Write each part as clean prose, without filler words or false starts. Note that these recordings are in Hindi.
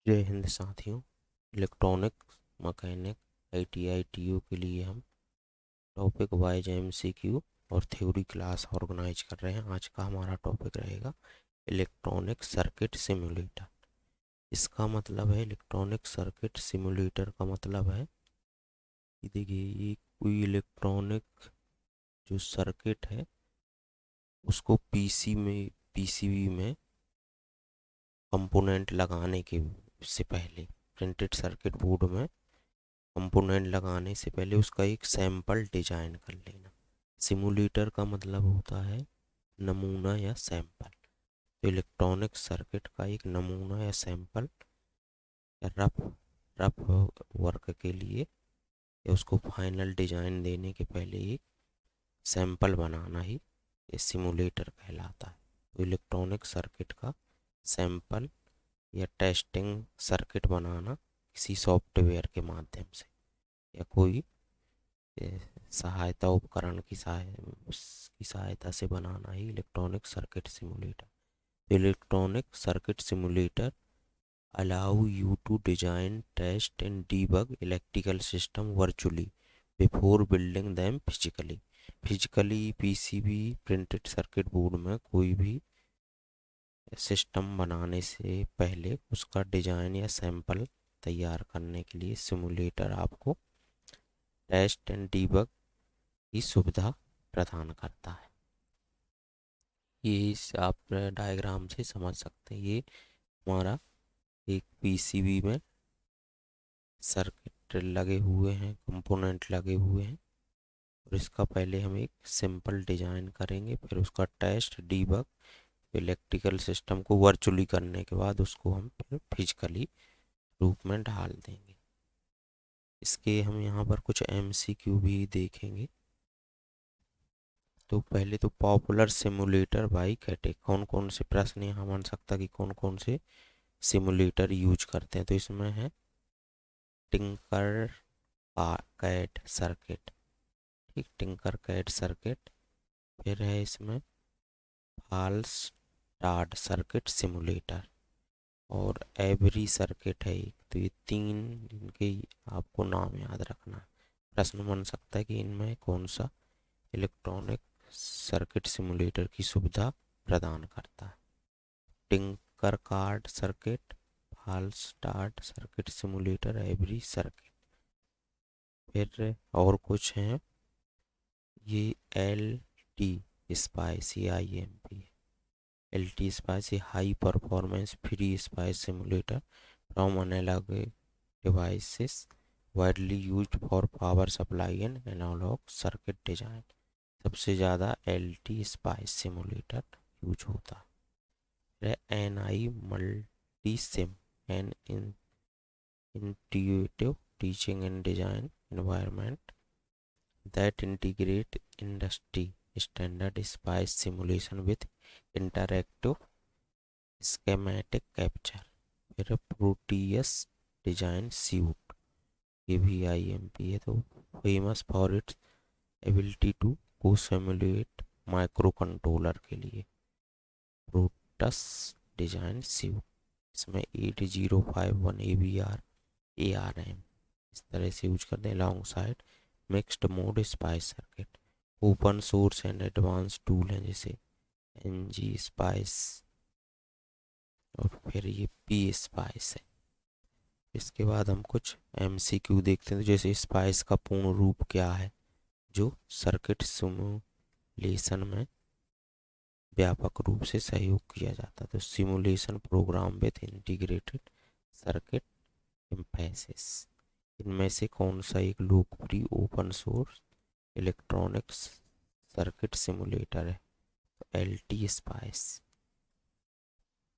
जय हिंद साथियों। इलेक्ट्रॉनिक्स मैकेनिक ITI TU के लिए हम टॉपिक वाइज MCQ और थ्योरी क्लास ऑर्गेनाइज कर रहे हैं। आज का हमारा टॉपिक रहेगा इलेक्ट्रॉनिक सर्किट सिमुलेटर। इसका मतलब है इलेक्ट्रॉनिक सर्किट सिमुलेटर का मतलब है कि देखिए ये कोई इलेक्ट्रॉनिक जो सर्किट है उसको PCB में कंपोनेंट लगाने के से पहले, प्रिंटेड सर्किट बोर्ड में कंपोनेंट लगाने से पहले उसका एक सैंपल डिजाइन कर लेना। सिमुलेटर का मतलब होता है नमूना या सैंपल। तो इलेक्ट्रॉनिक सर्किट का एक नमूना या सैंपल या रफ रफ वर्क के लिए या उसको फाइनल डिजाइन देने के पहले एक सैंपल बनाना ही ये सिमुलेटर कहलाता है। तो इलेक्ट्रॉनिक सर्किट का सैंपल या टेस्टिंग सर्किट बनाना किसी सॉफ्टवेयर के माध्यम से या कोई सहायता उपकरण की सहायता से बनाना ही electronic circuit simulator. Electronic circuit simulator allow you to design, test and debug electrical system virtually before building them physically। Physically PCB printed circuit board में कोई भी सिस्टम बनाने से पहले उसका डिजाइन या सैंपल तैयार करने के लिए सिमुलेटर आपको टेस्ट एंड डीबग की सुविधा प्रदान करता है। ये आप डायग्राम से समझ सकते हैं। ये हमारा एक PCB में सर्किट लगे हुए हैं, कंपोनेंट लगे हुए हैं और इसका पहले हम एक सिंपल डिजाइन करेंगे, फिर उसका टेस्ट डीबग इलेक्ट्रिकल सिस्टम को वर्चुअली करने के बाद उसको हम फिर फिजिकली रूप में ढाल देंगे। इसके हम यहाँ पर कुछ MCQ भी देखेंगे। तो पहले तो पॉपुलर सिमुलेटर बाई कैटे, कौन कौन से प्रश्न यहाँ बन सकता कि कौन कौन से सिमुलेटर यूज करते हैं। तो इसमें है टिंकर कैड सर्किट, ठीक, टिंकर कैड सर्किट। फिर है इसमें फाल्स टाड सर्किट सिमुलेटर और एवरी सर्किट है एक। तो ये तीन इनके आपको नाम याद रखना है। प्रश्न बन सकता है कि इनमें कौन सा इलेक्ट्रॉनिक सर्किट सिमुलेटर की सुविधा प्रदान करता है। Tinkercad circuit, Falstad circuit simulator, every circuit. फिर और कुछ हैं, ये LT SPICE LT SPICE high performance free spice simulator from analog devices widely used for power supply and analog circuit design. सबसे ज़्यादा LT SPICE सिमुलेटर यूज होता है। NI Multisim an intuitive teaching and design environment that integrate industry standard SPICE simulation with interactive schematic capture। फिर प्रोटियस डिजाइन सूट, ये भी IMP है। तो famous for its ability to को सिमुलेट माइक्रो कंट्रोलर के लिए प्रोटस डिजाइन सूट। इसमें 8051 ARM इस तरह से यूज करते हैं long side mixed mode spice circuit. Open source and advance tool हैं जैसे NG स्पाइस और फिर ये P स्पाइस है। इसके बाद हम कुछ MCQ देखते हैं। तो जैसे स्पाइस का पूर्ण रूप क्या है जो सर्किट सिमुलेशन में व्यापक रूप से सहयोग किया जाता है। तो simulation program with integrated circuit emphasis. इनमें से कौन सा एक लोकप्रिय open source electronics circuit simulator है? तो LT spice.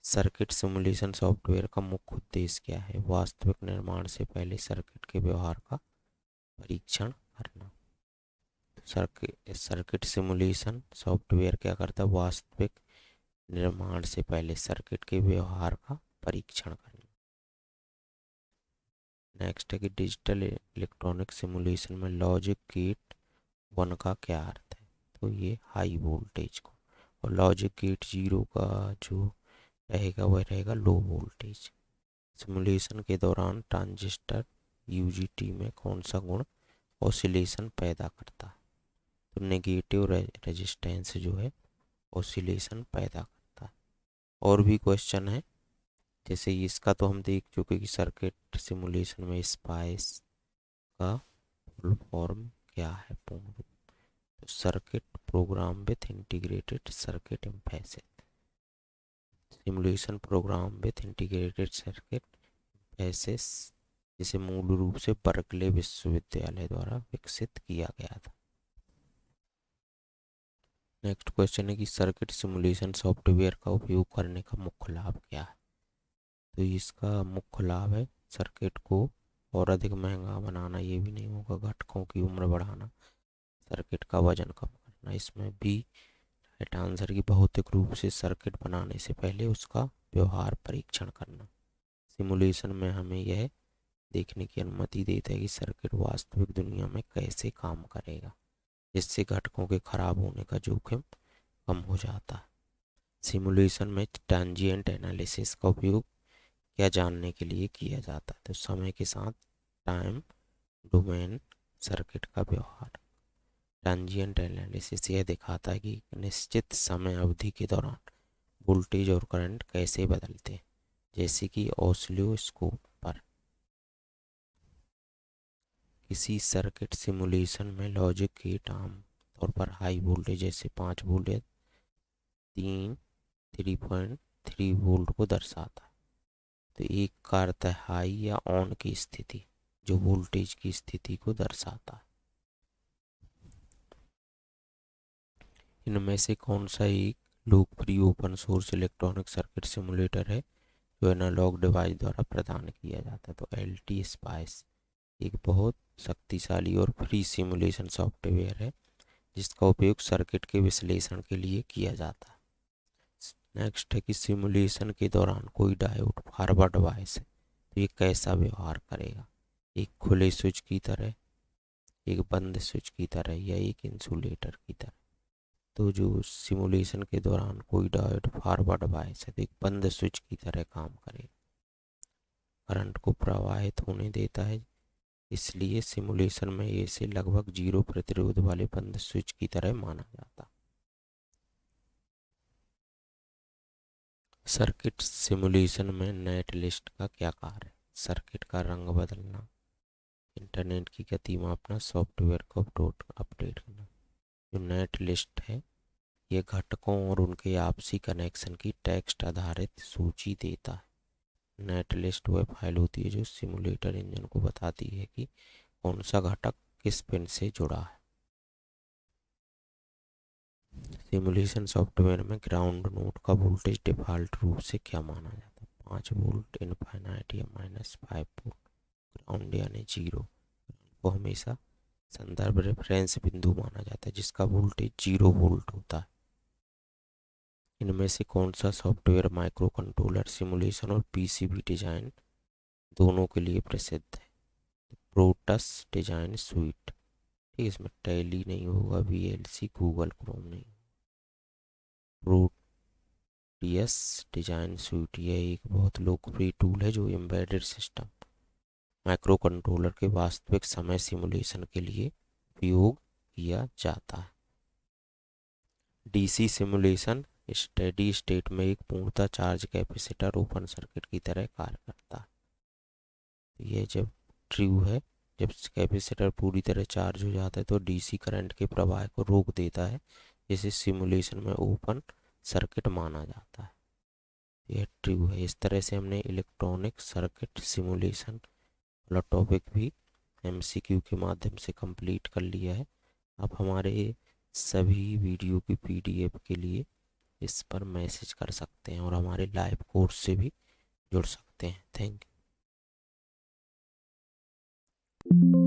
Circuit simulation software का मुख्य उद्देश्य क्या है? वास्तविक निर्माण से पहले सर्किट के व्यवहार का परीक्षण करना। सर्किट सिमुलेशन सॉफ्टवेयर क्या करता है? वास्तविक निर्माण से पहले सर्किट के व्यवहार का परीक्षण करना। नेक्स्ट है कि डिजिटल इलेक्ट्रॉनिक सिमुलेशन में लॉजिक गेट 1 का क्या अर्थ है? तो ये हाई वोल्टेज को, और लॉजिक गेट 0 का जो रहेगा वह रहेगा लो वोल्टेज। सिमुलेशन के दौरान ट्रांजिस्टर यूजीटी में कौन सा गुण ऑसिलेशन पैदा करता है? तो नेगेटिव रेजिस्टेंस जो है ऑसिलेशन पैदा करता है। और भी क्वेश्चन है, जैसे इसका तो हम देख चुके कि सर्किट सिमुलेशन में स्पाइस का फुल फॉर्म क्या है पूर्ण रूप? तो circuit program with integrated circuit emphasis. Simulation program with integrated circuit emphasis, जिसे मूल रूप से बर्कले विश्वविद्यालय द्वारा विकसित किया गया था। नेक्स्ट क्वेश्चन है कि सर्किट सिमुलेशन सॉफ्टवेयर का उपयोग करने का मुख्य लाभ क्या है? तो इसका मुख्य लाभ है सर्किट को और अधिक महंगा बनाना, ये भी नहीं होगा, घटकों की उम्र बढ़ाना, सर्किट का वजन कम करना। इसमें भी राइट आंसर की भौतिक रूप से सर्किट बनाने से पहले उसका व्यवहार परीक्षण करना। सिमुलेशन में हमें यह देखने की अनुमति देता है कि सर्किट वास्तविक दुनिया में कैसे काम करेगा, जिससे घटकों के खराब होने का जोखिम कम हो जाता है। सिमुलेशन में ट्रांजिएंट एनालिसिस का उपयोग क्या जानने के लिए किया जाता है? तो समय के साथ टाइम डोमेन सर्किट का व्यवहार। ट्रांजिएंट एनालिसिस यह दिखाता है कि निश्चित समय अवधि के दौरान वोल्टेज और करंट कैसे बदलते हैं, जैसे कि ऑसिलोस्कोप पर। किसी सर्किट सिमुलेशन में लॉजिक गेट आम तौर पर हाई वोल्टेज जैसे 5 वोल्ट या 3.3 वोल्ट को दर्शाता है। तो एक का अर्थ है हाई या ऑन की स्थिति, जो वोल्टेज की स्थिति को दर्शाता है। इनमें से कौन सा एक लोकप्रिय open source electronic circuit simulator है जो एनालॉग डिवाइस द्वारा प्रदान किया जाता है? तो LT स्पाइस एक बहुत शक्तिशाली और फ्री सिमुलेशन सॉफ्टवेयर है जिसका उपयोग सर्किट के विश्लेषण के लिए किया जाता है। नेक्स्ट है कि सिमुलेशन के दौरान कोई डायोड फॉरवर्ड डिवाइस है तो ये कैसा व्यवहार करेगा? एक खुले स्विच की तरह, एक बंद स्विच की तरह, या एक इंसुलेटर की तरह? तो जो सिमुलेशन के दौरान कोई डायोड फॉरवर्ड डिवाइस है तो एक बंद स्विच की तरह काम करेगा, करंट को प्रवाहित होने देता है, इसलिए सिमुलेशन में इसे लगभग 0 प्रतिरोध वाले बंद स्विच की तरह माना जाता। सर्किट सिमुलेशन में नेट लिस्ट का क्या कार्य है? सर्किट का रंग बदलना, इंटरनेट की गति मापना, सॉफ्टवेयर को अपडेट करना। जो नेट लिस्ट है ये घटकों और उनके आपसी कनेक्शन की टेक्स्ट आधारित सूची देता है। नेट लिस्ट वह फाइल होती है जो सिमुलेटर इंजन को बताती है कि कौन सा घटक किस पिन से जुड़ा है। सिमुलेशन सॉफ्टवेयर में ग्राउंड नोड का वोल्टेज डिफॉल्ट रूप से क्या माना जाता है? 5 वोल्ट, इनफाइनाइट या -5 वोल्ट। ग्राउंड यानी 0 को हमेशा संदर्भ रेफरेंस बिंदु माना जाता है जिसका वोल्टेज 0 वोल्ट होता है। इनमें से कौन सा सॉफ्टवेयर माइक्रो कंट्रोलर सिमुलेशन और PCB डिजाइन दोनों के लिए प्रसिद्ध है? प्रोटस डिजाइन स्वीट, ठीक, इसमें टैली नहीं होगा, VLC, गूगल क्रोम नहीं। प्रोटियस डिजाइन स्वीट यह एक बहुत लोकप्रिय टूल है जो एम्बेडेड सिस्टम माइक्रो कंट्रोलर के वास्तविक समय सिमुलेशन के लिए उपयोग किया जाता है। DC सिमुलेशन स्टेडी स्टेट में एक पूर्णतः चार्ज कैपेसिटर ओपन सर्किट की तरह कार्य करता है। यह जब ट्रू है, जब कैपेसिटर पूरी तरह चार्ज हो जाता है तो DC करंट के प्रवाह को रोक देता है, जिसे सिमुलेशन में ओपन सर्किट माना जाता है। यह ट्रू है। इस तरह से हमने इलेक्ट्रॉनिक सर्किट सिमुलेशन वाला टॉपिक भी MCQ के माध्यम से कंप्लीट कर लिया है। आप हमारे सभी वीडियो की PDF के लिए इस पर मैसेज कर सकते हैं और हमारे लाइव कोर्स से भी जुड़ सकते हैं। Thank you.